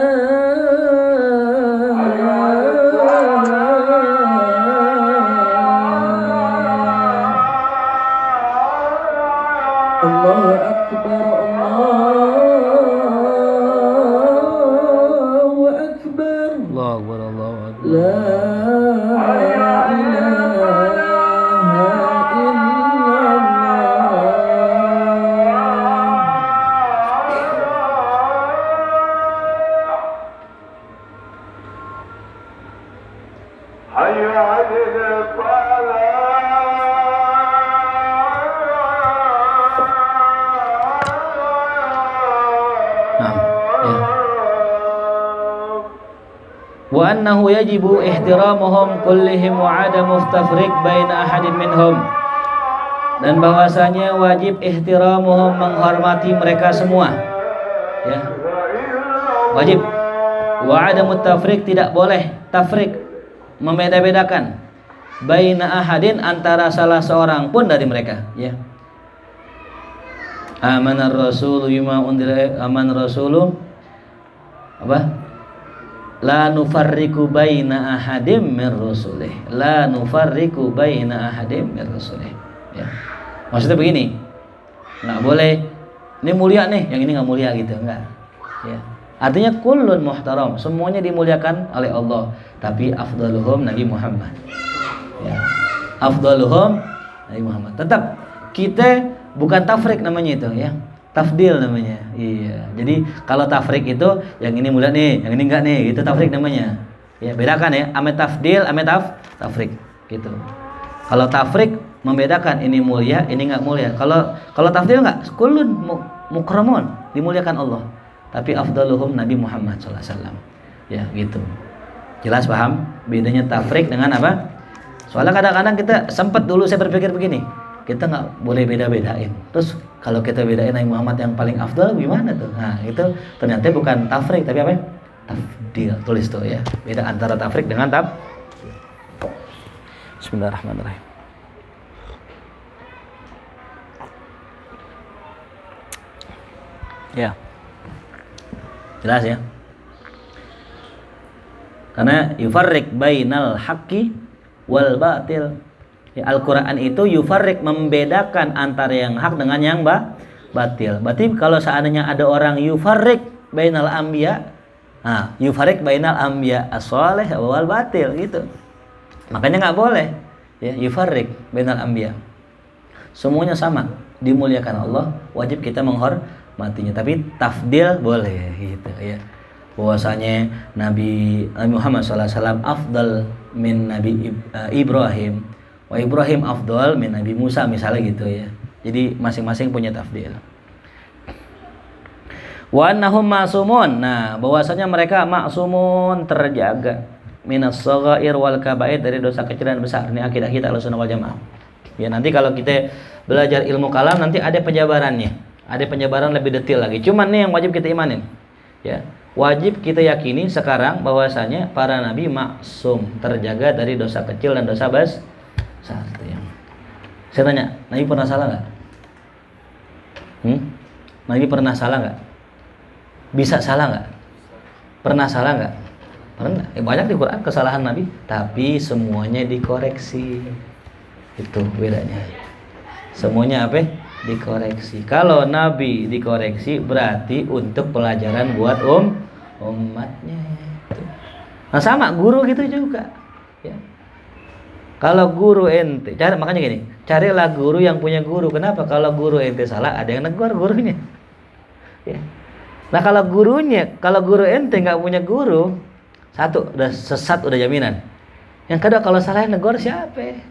الله أكبر الله أكبر Allahu akbar, Allahu akbar. لا إله إلا Nah, ya. Wa annahu yajibu ihtiramuhum kullihim wa adamu tafriq baina ahadin minhum. Dan bahwasanya wajib ihtiramuhum, menghormati mereka semua. Ya. Wajib. Wa adamu tafriq, tidak boleh tafriq, membeda-bedakan. Baina ahadin, antara salah seorang pun dari mereka, ya. Amanar rasulu bima undira, aman rasulu apa? La nufarriqu baina ahadim min rusulih. La nufarriqu baina ahadim min rusulih. Ya. Maksudnya begini. Enggak boleh ini mulia nih, yang ini enggak mulia gitu, enggak. Ya. Artinya kullun muhtaram, semuanya dimuliakan oleh Allah, tapi afdaluhum Nabi Muhammad. Ya. Afdaluhum Nabi Muhammad. Tetap kita bukan tafrik namanya itu, ya. Tafdil namanya. Iya. Jadi kalau tafrik itu yang ini mulia nih, yang ini enggak nih, itu tafrik namanya. Ya, bedakan ya, ame tafdil, ame tafrik gitu. Kalau tafrik membedakan ini mulia, ini enggak mulia. Kalau tafdil enggak, kullun mukramun, dimuliakan Allah. Tapi afdaluhum Nabi Muhammad sallallahu alaihi wasallam. Ya, gitu. Jelas paham bedanya tafrik dengan apa? Soalnya kadang-kadang kita sempat dulu saya berpikir begini, kita nggak boleh beda-bedain. Terus kalau kita bedain Nabi Muhammad yang paling afdal gimana tuh? Nah itu ternyata bukan tafrik tapi apa? Tafdil. Tulis tuh ya. Beda antara tafrik dengan Bismillahirrahmanirrahim. Ya. Jelas ya. Karena yufarrik bainal haqqi wal batil. Ya, Al-Quran itu yufarrik, membedakan antara yang hak dengan yang batil. Berarti kalau seandainya ada orang yufarrik bainal anbiya, nah yufarrik bainal anbiya as-salih wal batil gitu. Makanya nggak boleh ya yufarrik bainal anbiya. Semuanya sama, dimuliakan Allah, wajib kita menghormatinya. Tapi tafdil boleh gitu ya. Bahwasanya Nabi Muhammad SAW afdal min Nabi Ibrahim, wa Ibrahim afdal min Nabi Musa, misalnya gitu ya. Jadi masing-masing punya tafdil. Wa annahum ma'sumun. Nah, bahwasanya mereka ma'sumun, terjaga minas shaghair wal kaba'ir, dari dosa kecil dan besar. Ini akidah kita Ahlussunnah wal Jamaah. Ya, nanti kalau kita belajar ilmu kalam nanti ada penjabarannya. Ada penjabaran lebih detail lagi. Cuman nih yang wajib kita imanin. Ya. Wajib kita yakini sekarang bahwasanya para nabi maksum, terjaga dari dosa kecil dan dosa besar. Saya tanya, Nabi pernah salah nggak? Nabi pernah salah nggak? Bisa salah nggak? Pernah salah nggak? Pernah. Banyak di Quran kesalahan Nabi, tapi semuanya dikoreksi. Itu bedanya. Semuanya apa? Dikoreksi. Kalau Nabi dikoreksi berarti untuk pelajaran buat umatnya. Nah sama guru gitu juga. Ya. Kalau guru ente, makanya gini, carilah guru yang punya guru. Kenapa? Kalau guru ente salah, ada yang negur gurunya. Ya. Nah kalau guru ente nggak punya guru, satu udah sesat, udah jaminan. Yang kedua kalau salah negur siapa?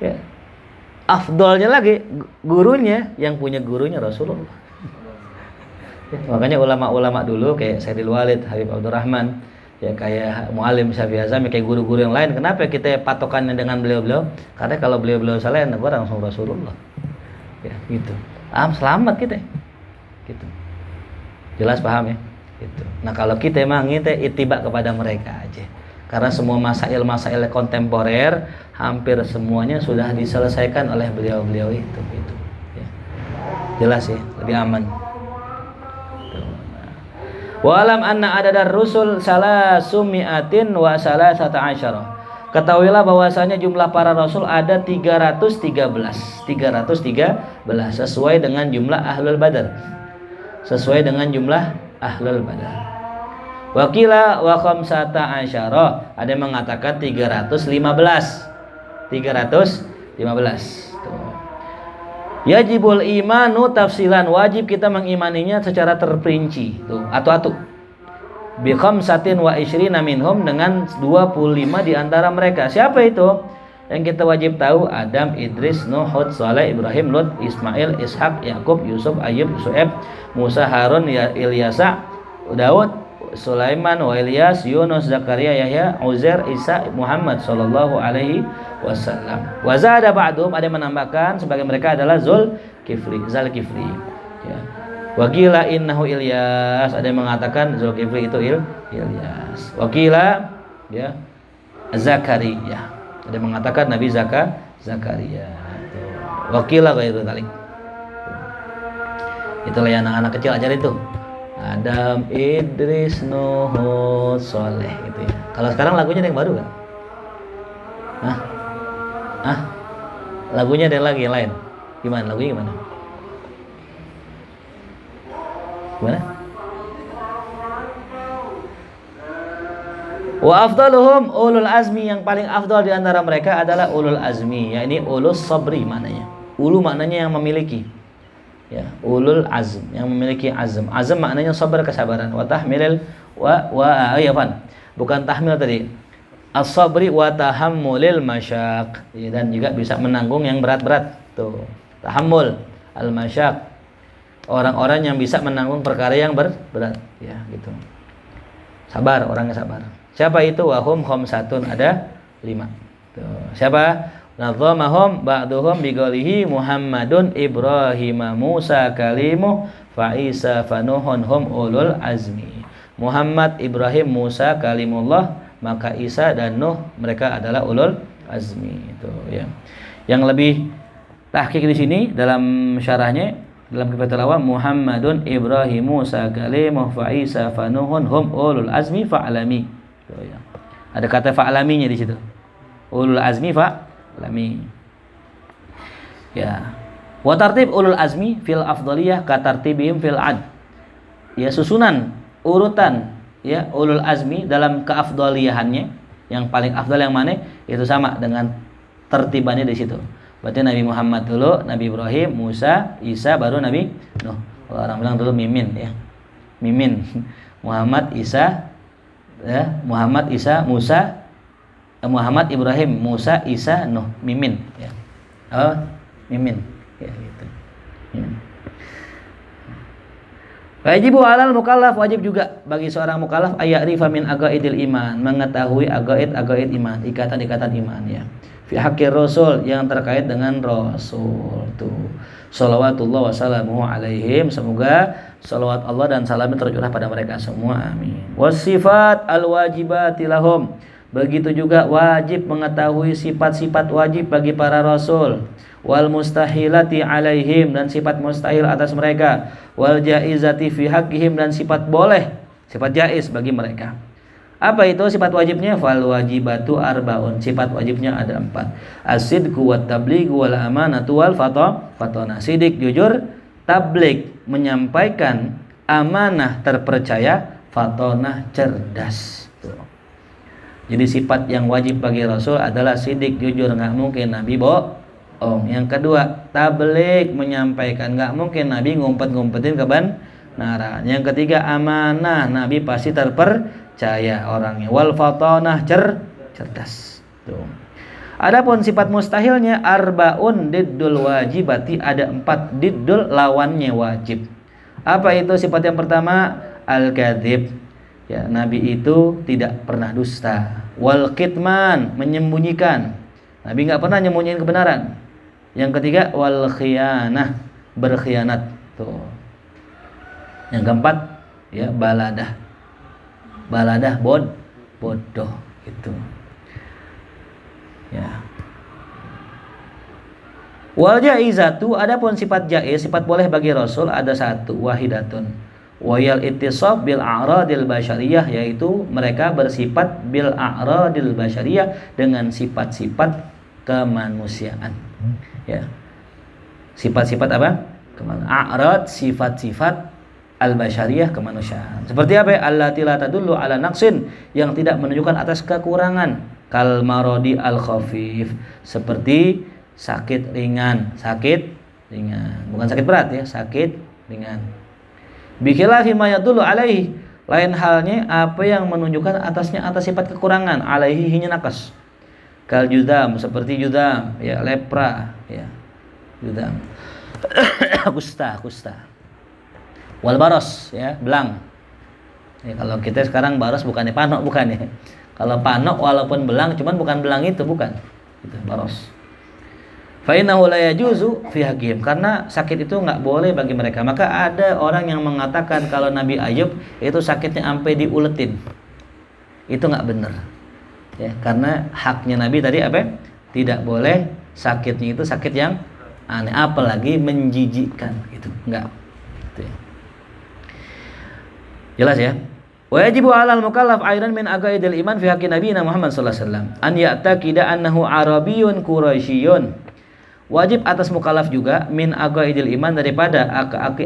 Ya. Afdolnya lagi gurunya, yang punya gurunya Rasulullah. Ya, makanya ulama-ulama dulu kayak Sayyidil Walid, Habib Abdurrahman, ya kayak Muallim Syafi'i Azami, kayak guru-guru yang lain. Kenapa kita patokannya dengan beliau-beliau? Karena kalau beliau-beliau salah, yang negur langsung Rasulullah. Ya, gitu. Selamat kita. Gitu. Jelas paham ya? Gitu. Nah, kalau kita emang kita ittiba kepada mereka aja. Karena semua masail-masail kontemporer hampir semuanya sudah diselesaikan oleh beliau-beliau itu gitu. Ya. Jelas ya, lebih aman. Wa alam anna adadar rusul salasumi'atin wa salasata asyara. Ketahuilah bahwasanya jumlah para rasul ada 313 sesuai dengan jumlah ahlul badar. Sesuai dengan jumlah ahlul badar. Wakila wa khamsata asyara, ada yang mengatakan 315. Tuh. Yajibul imanu tafsilan, wajib kita mengimaninya secara terperinci. Tuh, atu-atu. Bi khamsatin wa isyrina minhum, dengan 25 di antara mereka. Siapa itu? Yang kita wajib tahu: Adam, Idris, Nuh, Hud, Saleh, Ibrahim, Lut, Ismail, Ishak, Yakub, Yusuf, Ayub, Su'aib, Musa, Harun, Ilyasa, Daud, Sulaiman, wa Ilyas, Yunus, Zakaria, Yahya, Uzair, Isa, Muhammad sallallahu alaihi wasallam. Wa zada ba'dhum, ada yang menambahkan sebagai mereka adalah Zulkifli. Ya. Wa qila innahu Ilyas, ada yang mengatakan Zulkifli itu Ilyas. Wa qila ya Zakaria, ada yang mengatakan Nabi Zakaria. Wa qila ghairu dzalik. Itulah yang anak-anak kecil ajar itu. Adam, Idris, Nuh, Hud, Saleh gitu ya. Kalau sekarang lagunya ada yang baru kan? Lagunya ada lagi yang lain. Gimana? Lagunya gimana? Wa afdaluhum ulul azmi, yang paling afdal di antara mereka adalah ulul azmi, yakni ulus sabri maknanya. Ulu maknanya yang memiliki. Ya, ulul azm, yang memiliki azm. Azm maknanya sabar, kesabaran. Wa tahmilil bukan tahmil tadi. As-sabri wa tahammulil masyaq. Ya, dan juga bisa menanggung yang berat-berat. Tuh. Tahammul al-masyaq. Orang-orang yang bisa menanggung perkara yang berat, ya, gitu. Sabar, orangnya sabar. Siapa itu? Wahum khamsatun, ada 5. Tuh. Siapa? Nazamahum ba'duhum biqalihi Muhammadun Ibrahim Musa kalimuh fa Isa fa Nuhun hum ulul azmi. Muhammad, Ibrahim, Musa kalimullah, maka Isa dan Nuh mereka adalah ulul azmi. Itu ya. Yang lebih tahqiq di sini dalam syarahnya, dalam Kifatul Awam, Muhammadun Ibrahim Musa kalimuh fa Isa fa Nuhun hum ulul azmi fa'alami. Itu ya. Ada kata fa'alaminya di situ. Ulul azmi fa'alami. Ya. Wa tartib ulul azmi fil afdaliyah ka tartibihim fil ad. Ya, susunan, urutan ya ulul azmi dalam keafdaliyahannya, yang paling afdal yang mana, itu sama dengan tertibannya di situ. Berarti Nabi Muhammad dulu, Nabi Ibrahim, Musa, Isa, baru Nabi Nuh. Orang bilang dulu Mimin ya. Mimin. Muhammad, Isa ya, Muhammad, Isa, Musa, Muhammad, Ibrahim, Musa, Isa, Nuh, Mimin ya. Oh, Mimin ya gitu. Mimin. Wajibu alal mukallaf, wajib juga bagi seorang mukallaf aya'rifa min aqaidil iman, mengetahui aqaid iman, ikatan-ikatan iman ya. Fi haqqir rasul, yang terkait dengan rasul tuh. Shalawatullah wassalamuhu alaihim, semoga salawat Allah dan salamnya tercurah pada mereka semua, amin. Wasifat alwajibati lahum, begitu juga wajib mengetahui sifat-sifat wajib bagi para rasul. Wal mustahilati alaihim, dan sifat mustahil atas mereka. Wal jaizati fi haqqihim, dan sifat boleh, sifat jaiz bagi mereka. Apa itu sifat wajibnya? Fal wajibatu arbaun, sifat wajibnya ada 4. As-sidqu wat tabligh wal amanatu wal fatana. Sidik, jujur, tabligh, menyampaikan, amanah, terpercaya, fatonah, cerdas. Tuh. Jadi sifat yang wajib bagi Rasul adalah sidik, jujur, nggak mungkin Nabi bohong. Yang kedua, tabligh, menyampaikan, nggak mungkin Nabi ngumpet-ngumpetin kebenaran. Yang ketiga, amanah, Nabi pasti terpercaya orangnya. Wal fatonah, cerdas. Tuh. Adapun sifat mustahilnya arbaun diddul wajibati, ada 4 diddul lawannya wajib. Apa itu sifat yang pertama? Al-kadzib. Ya, Nabi itu tidak pernah dusta. Wal kitman, menyembunyikan. Nabi nggak pernah nyembunyiin kebenaran. Yang ketiga, wal khiyanah, berkhianat. Tuh. Yang keempat, ya baladah. Baladah bodoh Itu. Ya. Wal jaizatu, adapun sifat jaiz, sifat boleh bagi Rasul ada satu, wahidatun. Wayal ittisaf bil a'radil basyariyah, yaitu mereka bersifat bil a'radil basyariyah dengan sifat-sifat kemanusiaan. Ya. Sifat-sifat apa? A'rad, sifat-sifat al-basyariyah, kemanusiaan. Seperti apa? Allati la tadullu ala naqsin, yang tidak menunjukkan atas kekurangan. Kal maradi al-khafif, seperti sakit ringan, bukan sakit berat ya, sakit ringan. Bikhilafi ma yadullu alaihi, lain halnya apa yang menunjukkan atasnya atas sifat kekurangan, alaihi hinya nakas. Kal judam, seperti judam, ya, lepra, ya, judam. kusta. Wal baros, ya, belang. Ya, kalau kita sekarang baros bukannya panok, bukan ya. Kalau panok walaupun belang, cuman bukan belang itu, bukan. Itu baros. Fa innahu la yajuzu fi hakim, karena sakit itu enggak boleh bagi mereka. Maka ada orang yang mengatakan kalau Nabi Ayub itu sakitnya sampai diuletin. Itu enggak benar. Ya, karena haknya Nabi tadi apa? Tidak boleh sakitnya itu sakit yang aneh, apalagi menjijikkan, gitu. Enggak. Gitu ya. Jelas ya? Wajibu 'alal mukallaf aidan min aqaidil iman fi haqqi nabiyina Muhammad sallallahu alaihi wasallam an ya'taqida annahu arabiyyun quraisyiyun. Wajib atas mukallaf juga min aqaidil iman, daripada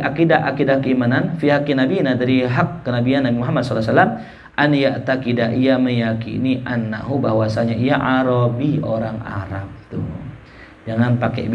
akidah keimanan fi haqqi nabiyina, dari hak kenabian Nabi Muhammad sallallahu alaihi wasallam, an ya'taqida, ia meyakini, annahu, bahwasanya ia arabi, orang Arab. Tuh. Jangan pakai